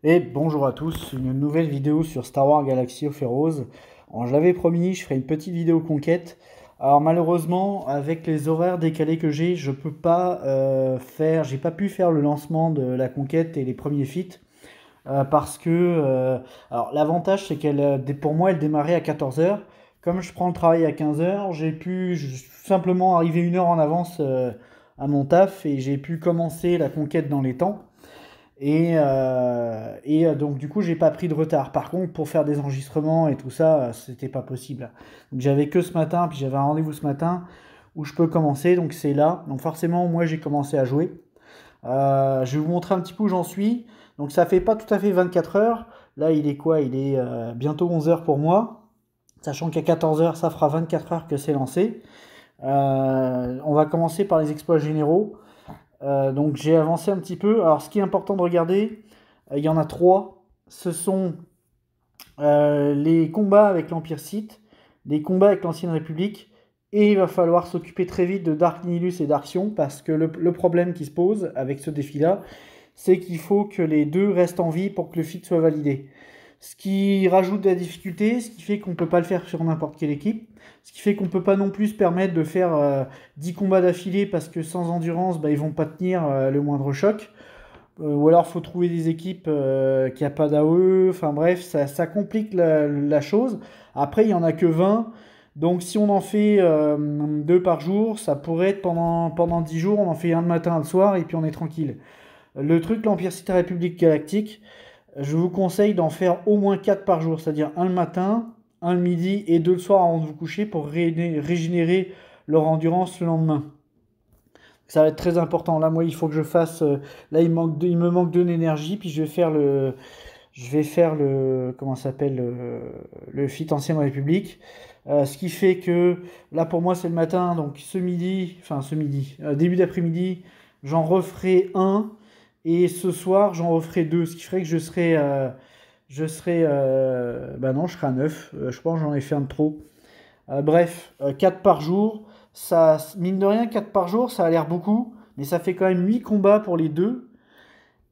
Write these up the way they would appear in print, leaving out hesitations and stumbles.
Et bonjour à tous, une nouvelle vidéo sur Star Wars Galaxy of Heroes. Alors, je l'avais promis, je ferai une petite vidéo conquête. Alors malheureusement, avec les horaires décalés que j'ai, je peux pas j'ai pas pu faire le lancement de la conquête et les premiers feats parce que, alors l'avantage c'est pour moi, elle démarrait à 14 heures. Comme je prends le travail à 15 heures, j'ai pu tout simplement arriver une heure en avance à mon taf et j'ai pu commencer la conquête dans les temps. Donc du coup j'ai pas pris de retard. Par contre pour faire des enregistrements et tout ça, c'était pas possible. Donc j'avais que ce matin, puis j'avais un rendez-vous ce matin où je peux commencer, donc c'est là. Donc forcément moi j'ai commencé à jouer. Je vais vous montrer un petit peu où j'en suis. Donc ça fait pas tout à fait 24 heures. Là il est quoi? Il est bientôt 11 heures pour moi. Sachant qu'à 14 heures ça fera 24 heures que c'est lancé. On va commencer par les exploits généraux. Donc j'ai avancé un petit peu. Alors ce qui est important de regarder, il y en a trois. Ce sont les combats avec l'Empire Sith, les combats avec l'Ancienne République, et il va falloir s'occuper très vite de Dark Nihilus et d'Arxion, parce que le problème qui se pose avec ce défi-là, c'est qu'il faut que les deux restent en vie pour que le feat soit validé. Ce qui rajoute de la difficulté, ce qui fait qu'on ne peut pas le faire sur n'importe quelle équipe, ce qui fait qu'on ne peut pas non plus se permettre de faire 10 combats d'affilée parce que sans endurance, bah, ils vont pas tenir le moindre choc. Ou alors faut trouver des équipes qui n'ont pas d'AOE, enfin bref, ça complique la chose. Après, il n'y en a que 20, donc si on en fait 2 par jour, ça pourrait être pendant 10 jours, on en fait un le matin, un le soir, et puis on est tranquille. Le truc, l'Empire Cité République Galactique, je vous conseille d'en faire au moins 4 par jour, c'est-à-dire un le matin, un le midi et 2 le soir avant de vous coucher pour régénérer leur endurance le lendemain. Ça va être très important. Là, moi, il faut que je fasse. Là, il me manque de l'énergie, puis comment ça s'appelle, le FIT Ancienne République. Ce qui fait que là, pour moi, c'est le matin, donc ce midi, début d'après-midi, j'en referai un, et ce soir, j'en referai deux, ce qui ferait que bah non, je serai à 9. Je pense que j'en ai fait un de trop. Bref, 4 par jour, ça, mine de rien, 4 par jour, ça a l'air beaucoup, mais ça fait quand même 8 combats pour les deux.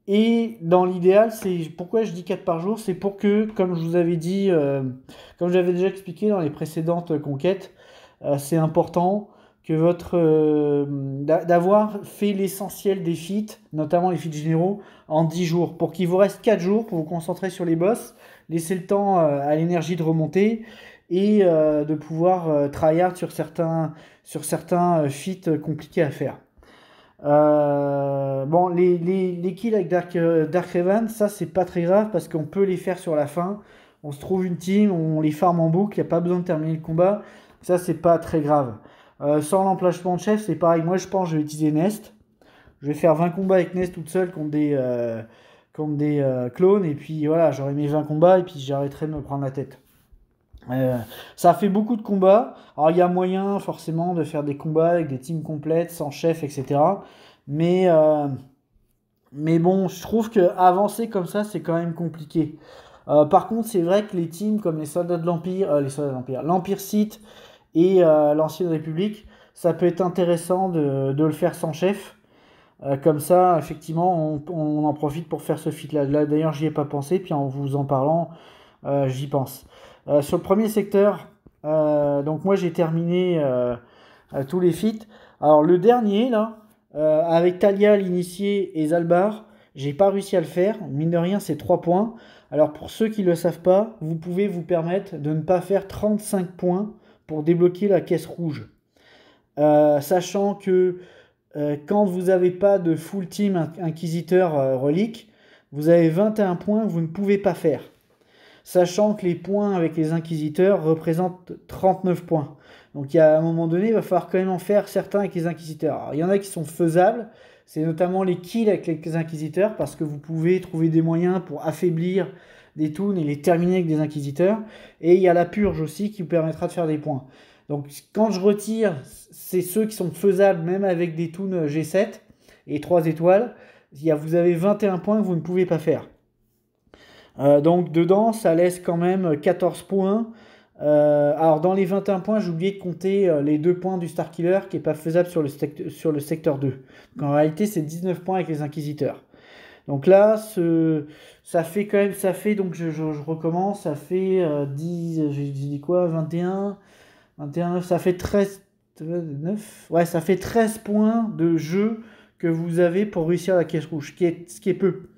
Et dans l'idéal, c'est pourquoi je dis 4 par jour, c'est pour que, comme je vous avais dit, comme j'avais déjà expliqué dans les précédentes conquêtes, c'est important que d'avoir fait l'essentiel des feats, notamment les feats généraux, en 10 jours, pour qu'il vous reste 4 jours pour vous concentrer sur les boss, laisser le temps à l'énergie de remonter et de pouvoir tryhard sur certains feats compliqués à faire. Bon, les kills avec Dark Raven, ça c'est pas très grave parce qu'on peut les faire sur la fin. On se trouve une team, on les farm en boucle, il n'y a pas besoin de terminer le combat. Ça c'est pas très grave. Sans l'emplacement de chef, c'est pareil. Moi je pense que je vais utiliser Nest. Je vais faire 20 combats avec Nest toute seule contre des clones. Et puis voilà, j'aurai mes 20 combats et puis j'arrêterai de me prendre la tête. Ça fait beaucoup de combats. Alors il y a moyen forcément de faire des combats avec des teams complètes, sans chef, etc. Mais, euh, mais bon, je trouve que avancer comme ça, c'est quand même compliqué. Par contre, c'est vrai que les teams comme l'Empire Sith et l'Ancienne République, ça peut être intéressant de le faire sans chef. Comme ça, effectivement, on en profite pour faire ce feat-là. Là, d'ailleurs, j'y ai pas pensé, puis en vous en parlant, j'y pense. Sur le premier secteur, donc moi j'ai terminé tous les feats. Alors le dernier, là, avec Talia, l'initié, et Zalbar, j'ai pas réussi à le faire. Mine de rien, c'est 3 points. Alors pour ceux qui ne le savent pas, vous pouvez vous permettre de ne pas faire 35 points pour débloquer la caisse rouge. Sachant que quand vous n'avez pas de full team inquisiteur relique, vous avez 21 points que vous ne pouvez pas faire. Sachant que les points avec les inquisiteurs représentent 39 points. Donc il y a un moment donné, il va falloir quand même en faire certains avec les inquisiteurs. Alors, il y en a qui sont faisables, c'est notamment les kills avec les inquisiteurs, parce que vous pouvez trouver des moyens pour affaiblir des toons et les terminer avec des inquisiteurs. Et il y a la purge aussi qui vous permettra de faire des points. Donc quand je retire, c'est ceux qui sont faisables même avec des toons G7 et 3 étoiles. Vous avez 21 points que vous ne pouvez pas faire. Donc dedans, ça laisse quand même 14 points. Alors dans les 21 points, j'ai oublié de compter les 2 points du Starkiller qui n'est pas faisable sur le secteur 2. Donc en réalité, c'est 19 points avec les Inquisiteurs. Donc là, ça fait quand même, donc je recommence, ça fait 10, j'ai dit quoi, 21, 9, ça fait 13, 9, ouais, ça fait 13 points de jeu que vous avez pour réussir la caisse rouge, ce qui est peu.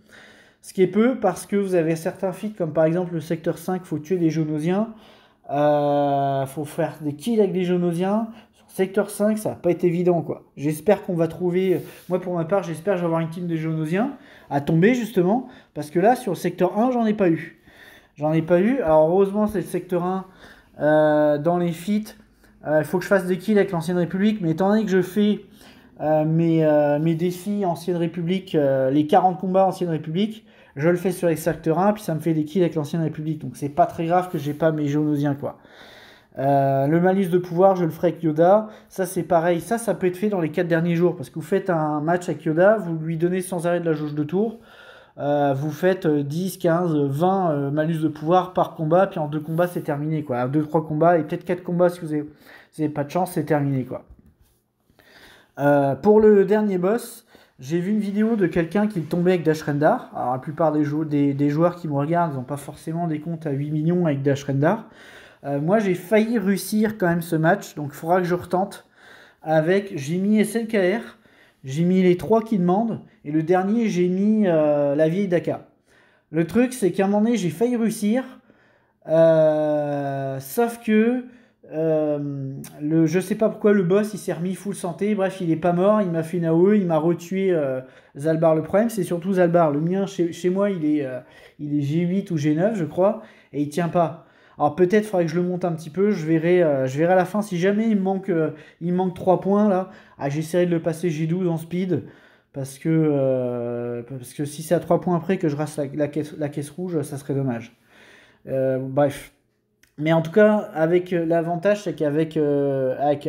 Ce qui est peu parce que vous avez certains feats, comme par exemple le secteur 5, faut tuer des Geonosiens. Faut faire des kills avec des Geonosiens. Sur secteur 5, ça n'a pas été évident, quoi. J'espère qu'on va trouver... Moi, pour ma part, j'espère que je vais avoir une team de Geonosiens à tomber, justement. Parce que là, sur le secteur 1, j'en ai pas eu. J'en ai pas eu. Alors, heureusement, c'est le secteur 1. Dans les feats, il faut que je fasse des kills avec l'Ancienne République. Mais étant donné que je fais mes défis Ancienne République, les 40 combats Ancienne République, je le fais sur les secteurs 1, puis ça me fait des kills avec l'Ancienne République. Donc c'est pas très grave que j'ai pas mes Geonosiens, quoi. Le malus de pouvoir, je le ferai avec Yoda. Ça, c'est pareil. Ça peut être fait dans les 4 derniers jours. Parce que vous faites un match avec Yoda, vous lui donnez sans arrêt de la jauge de tour. Vous faites 10, 15, 20 malus de pouvoir par combat. Puis en 2 combats, c'est terminé, quoi. 2-3 combats et peut-être 4 combats si vous avez pas de chance, c'est terminé, quoi. Pour le dernier boss, j'ai vu une vidéo de quelqu'un qui tombait avec Dash Rendar. Alors la plupart des joueurs qui me regardent, ils n'ont pas forcément des comptes à 8 millions avec Dash Rendar. Moi j'ai failli réussir quand même ce match, donc il faudra que je retente. J'ai mis SLKR, j'ai mis les 3 qui demandent, et le dernier j'ai mis la vieille Daka. Le truc c'est qu'à un moment donné j'ai failli réussir, sauf que je sais pas pourquoi le boss il s'est remis full santé, bref il est pas mort, il m'a fait une AOE, il m'a retué Zalbar. Le problème c'est surtout Zalbar, le mien chez moi il est G8 ou G9 je crois, et il tient pas. Alors peut-être faudrait que je le monte un petit peu, je verrai à la fin si jamais il me manque 3 points là, j'essaierai de le passer G12 en speed, parce que si c'est à 3 points après que je rase la caisse rouge, ça serait dommage. Bref. Mais en tout cas, avec l'avantage, c'est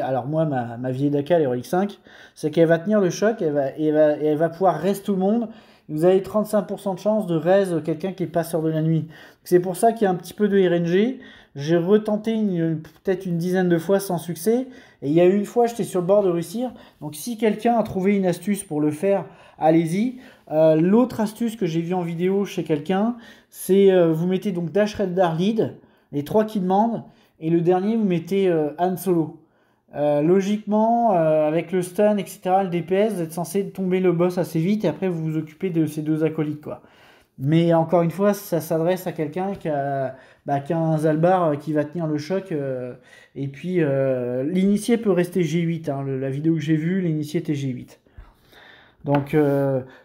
alors moi, ma vieille Daka, les Relic 5, c'est qu'elle va tenir le choc, elle va pouvoir raise tout le monde. Vous avez 35% de chance de raise quelqu'un qui est passeur de la nuit. C'est pour ça qu'il y a un petit peu de RNG. J'ai retenté peut-être une dizaine de fois sans succès. Et il y a une fois, j'étais sur le bord de réussir. Donc si quelqu'un a trouvé une astuce pour le faire, allez-y. L'autre astuce que j'ai vue en vidéo chez quelqu'un, c'est vous mettez donc Dash Rendar lead, les 3 qui demandent, et le dernier vous mettez Han Solo. Logiquement, avec le stun, etc., le DPS, vous êtes censé tomber le boss assez vite, et après vous vous occupez de ces 2 acolytes, quoi. Mais encore une fois, ça s'adresse à quelqu'un qui a un Zalbar qui va tenir le choc, et puis l'initié peut rester G8, hein, la vidéo que j'ai vue, l'initié était G8. Donc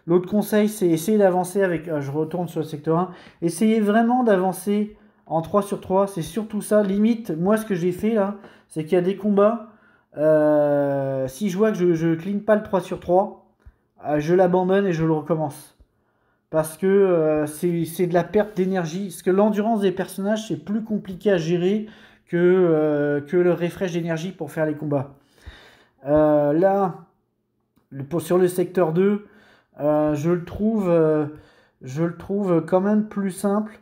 l'autre conseil, c'est essayer d'avancer avec... je retourne sur le secteur 1. Essayez vraiment d'avancer en 3 sur 3. C'est surtout ça. Limite, moi ce que j'ai fait là, c'est qu'il y a des combats. Si je vois que je clean pas le 3 sur 3, je l'abandonne et je le recommence. Parce que c'est de la perte d'énergie. Parce que l'endurance des personnages, c'est plus compliqué à gérer que le refresh d'énergie pour faire les combats. Là... sur le secteur 2, je le trouve quand même plus simple,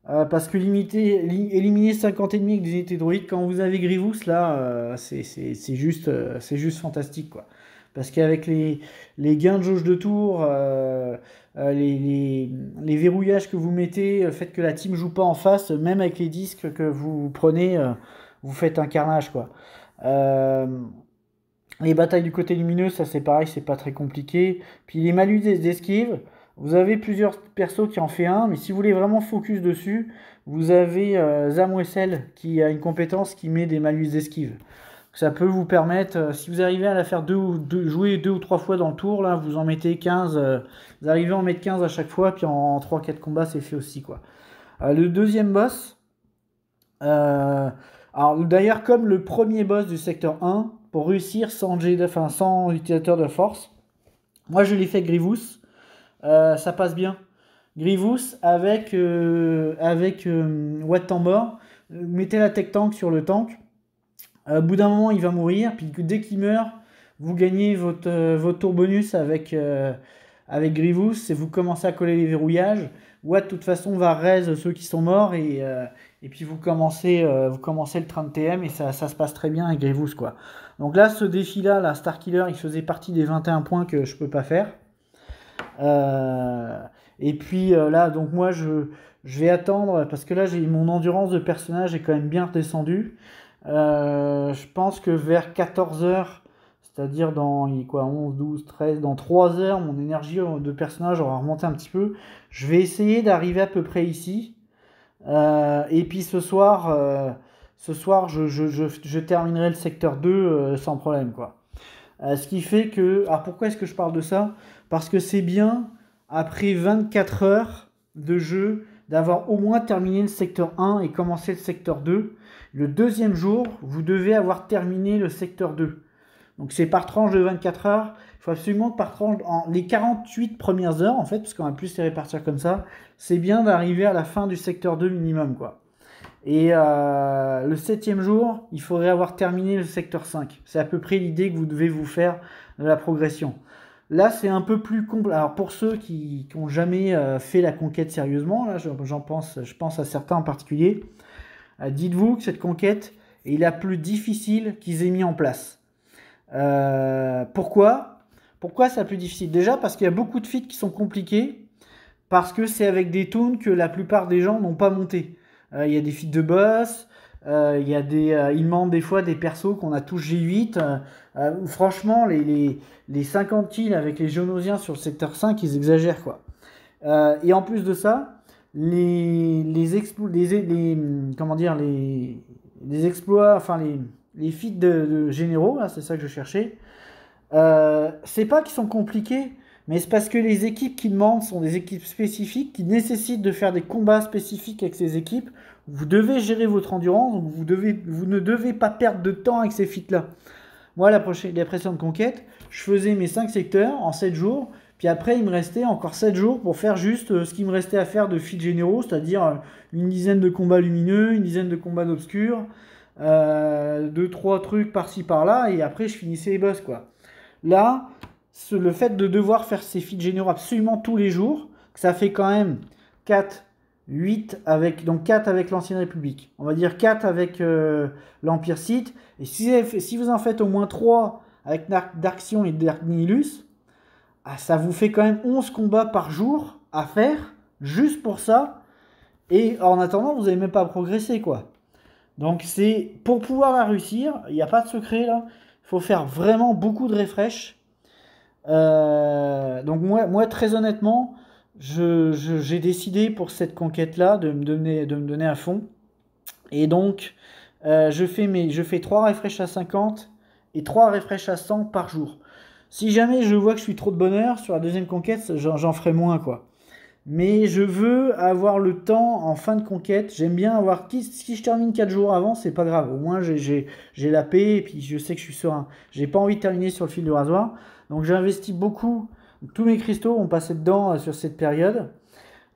parce que éliminer 50 ennemis avec des unités droïdes, quand vous avez Grievous, là, c'est juste fantastique, quoi. Parce qu'avec les gains de jauge de tour, les verrouillages que vous mettez, le fait que la team joue pas en face, même avec les disques que vous prenez, vous faites un carnage, quoi. Les batailles du côté lumineux, ça c'est pareil, c'est pas très compliqué. Puis les malus d'esquive, vous avez plusieurs persos qui en fait un, mais si vous voulez vraiment focus dessus, vous avez Zamwessel qui a une compétence qui met des malus d'esquive. Ça peut vous permettre, si vous arrivez à la faire jouer 2 ou 3 fois dans le tour, là vous en mettez 15, vous arrivez à en mettre 15 à chaque fois, puis en 3-4 combats c'est fait aussi, quoi. Le deuxième boss, alors d'ailleurs comme le premier boss du secteur 1, pour réussir sans utilisateur de force, moi je l'ai fait Grievous, ça passe bien. Grievous avec Wat Tambor, mettez la tech tank sur le tank, au bout d'un moment il va mourir, puis dès qu'il meurt, vous gagnez votre tour bonus avec Grievous, et vous commencez à coller les verrouillages. Watt de toute façon va raise ceux qui sont morts, et puis vous commencez le train de TM, et ça se passe très bien avec Grievous, quoi. Donc là, ce défi-là, la Starkiller, il faisait partie des 21 points que je peux pas faire. Et puis là, donc moi, je vais attendre, parce que là, mon endurance de personnage est quand même bien redescendue. Je pense que vers 14 heures, c'est-à-dire dans quoi, 11, 12, 13, dans 3 heures, mon énergie de personnage aura remonté un petit peu. Je vais essayer d'arriver à peu près ici. Et puis ce soir, je terminerai le secteur 2 sans problème, quoi. Ce qui fait que... Alors pourquoi est-ce que je parle de ça? Parce que c'est bien, après 24 heures de jeu, d'avoir au moins terminé le secteur 1 et commencé le secteur 2. Le deuxième jour, vous devez avoir terminé le secteur 2. Donc c'est par tranche de 24 heures. Il faut absolument que par tranche, les 48 premières heures, en fait, parce qu'on va plus les répartir comme ça, c'est bien d'arriver à la fin du secteur 2 minimum, quoi. Et le 7e jour, il faudrait avoir terminé le secteur 5. C'est à peu près l'idée que vous devez vous faire de la progression. Là, c'est un peu plus complexe. Alors pour ceux qui n'ont jamais fait la conquête sérieusement, là, je pense à certains en particulier, dites-vous que cette conquête est la plus difficile qu'ils aient mis en place. Pourquoi c'est la plus difficile? Déjà parce qu'il y a beaucoup de feats qui sont compliqués, parce que c'est avec des toons que la plupart des gens n'ont pas monté. Il y a des feats de boss, il demande des fois des persos qu'on a tous G8. Franchement, les 50 kills avec les Géonosiens sur le secteur 5, ils exagèrent, quoi. Et en plus de ça, les exploits, enfin les feats de généraux, là, c'est ça que je cherchais. C'est pas qu'ils sont compliqués, mais c'est parce que les équipes qui demandent sont des équipes spécifiques qui nécessitent de faire des combats spécifiques avec ces équipes. Vous devez gérer votre endurance, donc vous ne devez pas perdre de temps avec ces feats-là. Moi, la précédente conquête, je faisais mes 5 secteurs en 7 jours, puis après, il me restait encore 7 jours pour faire juste ce qu'il me restait à faire de feats généraux, c'est-à-dire une dizaine de combats lumineux, une dizaine de combats d'obscurs, 2-3 trucs par-ci par-là, et après, je finissais les boss, quoi. Là, le fait de devoir faire ces feats généraux absolument tous les jours, ça fait quand même 4, 8 avec, donc 4 avec l'Ancienne République. On va dire 4 avec l'Empire Sith. Et si vous en faites au moins 3 avec Dark-Sion et Dark Nihilus, ça vous fait quand même 11 combats par jour à faire, juste pour ça. Et en attendant, vous n'avez même pas progressé, quoi. Donc c'est pour pouvoir la réussir, il n'y a pas de secret là. Il faut faire vraiment beaucoup de refresh. Donc moi très honnêtement, j'ai décidé pour cette conquête-là de me donner à fond. Et donc, je fais 3 refresh à 50 et 3 refresh à 100 par jour. Si jamais je vois que je suis trop de bonheur sur la deuxième conquête, j'en ferai moins, quoi. Mais je veux avoir le temps en fin de conquête. J'aime bien avoir... Si je termine 4 jours avant, c'est pas grave. Au moins, j'ai la paix et puis je sais que je suis serein. J'ai pas envie de terminer sur le fil du rasoir. Donc j'ai investi beaucoup. Tous mes cristaux ont passé dedans sur cette période.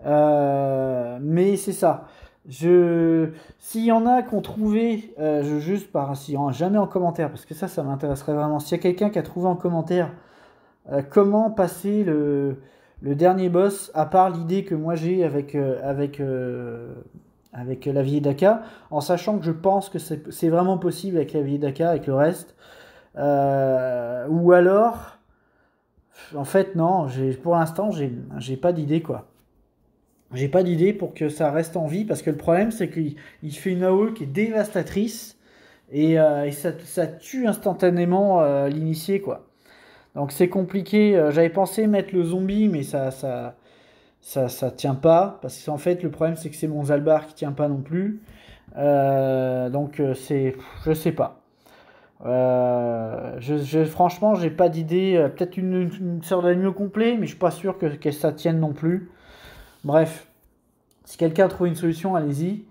Mais c'est ça. S'il y en a qui ont trouvé, jamais en commentaire, parce que ça m'intéresserait vraiment. S'il y a quelqu'un qui a trouvé en commentaire comment passer le dernier boss, à part l'idée que moi j'ai avec la vieille Daka, en sachant que je pense que c'est vraiment possible avec la vieille Daka, avec le reste. Ou alors, en fait, non, pour l'instant, j'ai pas d'idée, quoi. J'ai pas d'idée pour que ça reste en vie, parce que le problème, c'est qu'il fait une AOE qui est dévastatrice, et ça tue instantanément l'initié, quoi. Donc c'est compliqué. J'avais pensé mettre le zombie, mais ça tient pas. Parce qu'en fait, le problème, c'est que c'est mon Zalbar qui tient pas non plus. Donc je sais pas. Franchement, j'ai pas d'idée. Peut-être une sorte d'agneau complet, mais je suis pas sûr que ça tienne non plus. Bref, si quelqu'un a trouvé une solution, allez-y.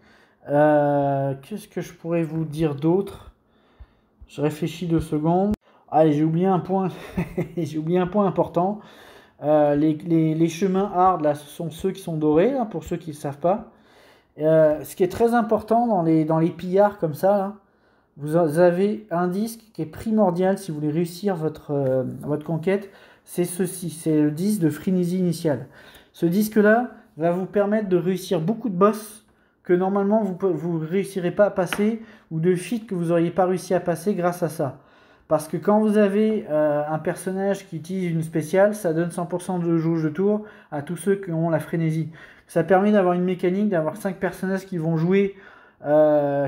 Qu'est-ce que je pourrais vous dire d'autre? Je réfléchis 2 secondes. Allez, j'ai oublié un point. J'ai oublié un point important. Les chemins hard, là, ce sont ceux qui sont dorés, là, pour ceux qui ne savent pas. Ce qui est très important dans les pillards comme ça, là, vous avez un disque qui est primordial si vous voulez réussir votre conquête. C'est ceci, c'est le disque de frénésie initiale. Ce disque-là va vous permettre de réussir beaucoup de boss que normalement vous ne réussirez pas à passer, ou de feats que vous n'auriez pas réussi à passer grâce à ça. Parce que quand vous avez un personnage qui utilise une spéciale, ça donne 100% de jauge de tour à tous ceux qui ont la frénésie. Ça permet d'avoir une mécanique, d'avoir 5 personnages qui vont jouer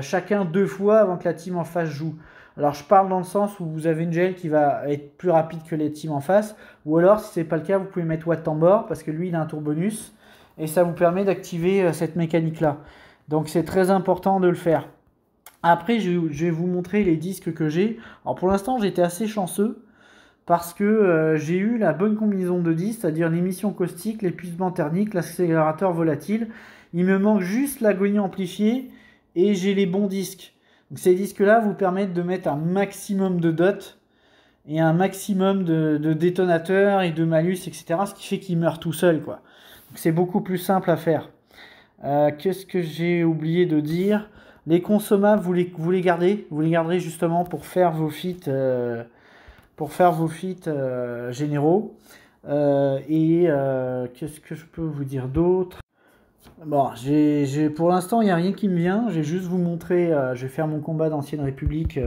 chacun 2 fois avant que la team en face joue. Alors je parle dans le sens où vous avez une gel qui va être plus rapide que les teams en face, ou alors si c'est pas le cas, vous pouvez mettre Watt Tambor parce que lui il a un tour bonus et ça vous permet d'activer cette mécanique là. Donc c'est très important de le faire. Après je vais vous montrer les disques que j'ai. Alors pour l'instant j'étais assez chanceux parce que j'ai eu la bonne combinaison de disques, c'est-à-dire l'émission caustique, l'épuisement thermique, l'accélérateur volatile. Il me manque juste l'agonie amplifiée et j'ai les bons disques. Donc ces disques-là vous permettent de mettre un maximum de dots et un maximum de détonateurs et de malus, etc. Ce qui fait qu'il meurt tout seul, quoi. Donc c'est beaucoup plus simple à faire. Qu'est-ce que j'ai oublié de dire? Les consommables, vous les gardez. Vous les garderez justement pour faire vos feats, généraux. Qu'est-ce que je peux vous dire d'autre? Bon, pour l'instant, il n'y a rien qui me vient. Je vais juste vous montrer. Je vais faire mon combat d'Ancienne République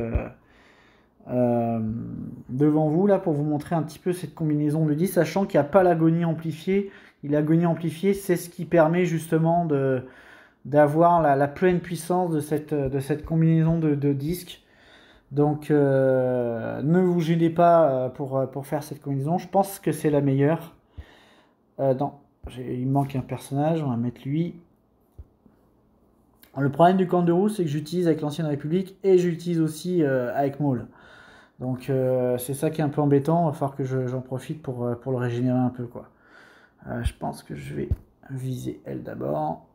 devant vous, là, pour vous montrer un petit peu cette combinaison de 10, sachant qu'il n'y a pas l'agonie amplifiée. L'agonie amplifiée, c'est ce qui permet justement d'avoir la pleine puissance de cette combinaison de disques. Donc, ne vous gênez pas pour faire cette combinaison. Je pense que c'est la meilleure. Non. Il me manque un personnage, on va mettre lui. Le problème du camp de roue, c'est que j'utilise avec l'Ancienne République et j'utilise aussi avec Maul. Donc c'est ça qui est un peu embêtant, il va falloir que j'en profite pour le régénérer un peu, quoi. Je pense que je vais viser elle d'abord.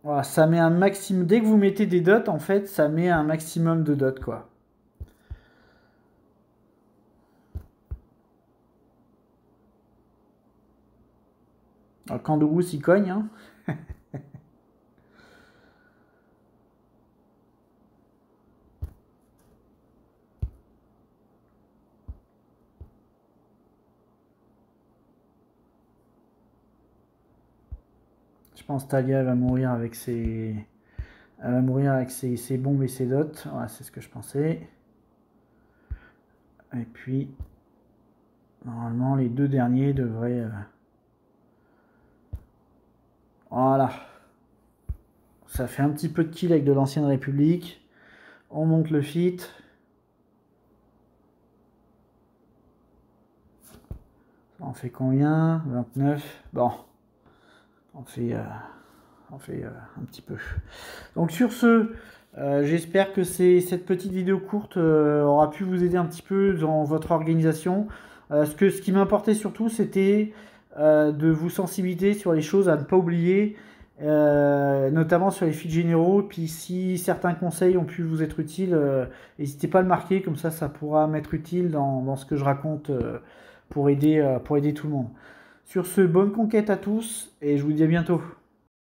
Voilà, ça met un maximum. Dès que vous mettez des dots, en fait, ça met un maximum de dots, quoi. Alors, quand de rousse, il cogne, hein. Je pense que Talia va mourir avec ses... Elle va mourir avec ses bombes et ses dots. Voilà, c'est ce que je pensais. Et puis, normalement, les deux derniers devraient... Voilà. Ça fait un petit peu de kill avec de l'Ancienne République. On monte le fit. On fait combien? 29. Bon. On fait un petit peu. Donc sur ce, j'espère que cette petite vidéo courte aura pu vous aider un petit peu dans votre organisation. Ce qui m'importait surtout, c'était de vous sensibiliser sur les choses à ne pas oublier, notamment sur les feats généraux. Puis si certains conseils ont pu vous être utiles, n'hésitez pas à le marquer, comme ça pourra m'être utile dans ce que je raconte pour aider tout le monde. Sur ce, bonne conquête à tous et je vous dis à bientôt.